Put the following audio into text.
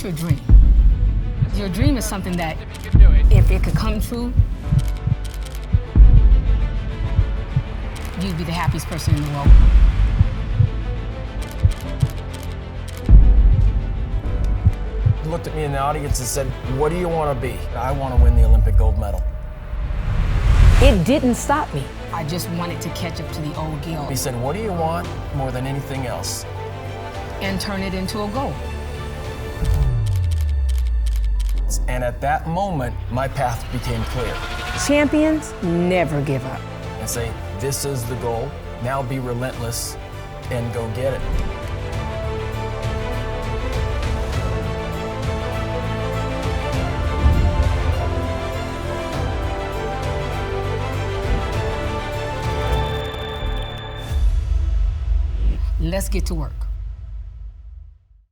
your dream. Your dream is something that, if it could come true, you'd be the happiest person in the world. He looked at me in the audience and said, "What do you want to be?" "I want to win the Olympic gold medal." It didn't stop me. I just wanted to catch up to the old Gail He said, "What do you want more than anything else?" and turn it into a goal. And at that moment, my path became clear. Champions never give up. And say, this is the goal, now be relentless and go get it. Let's get to work.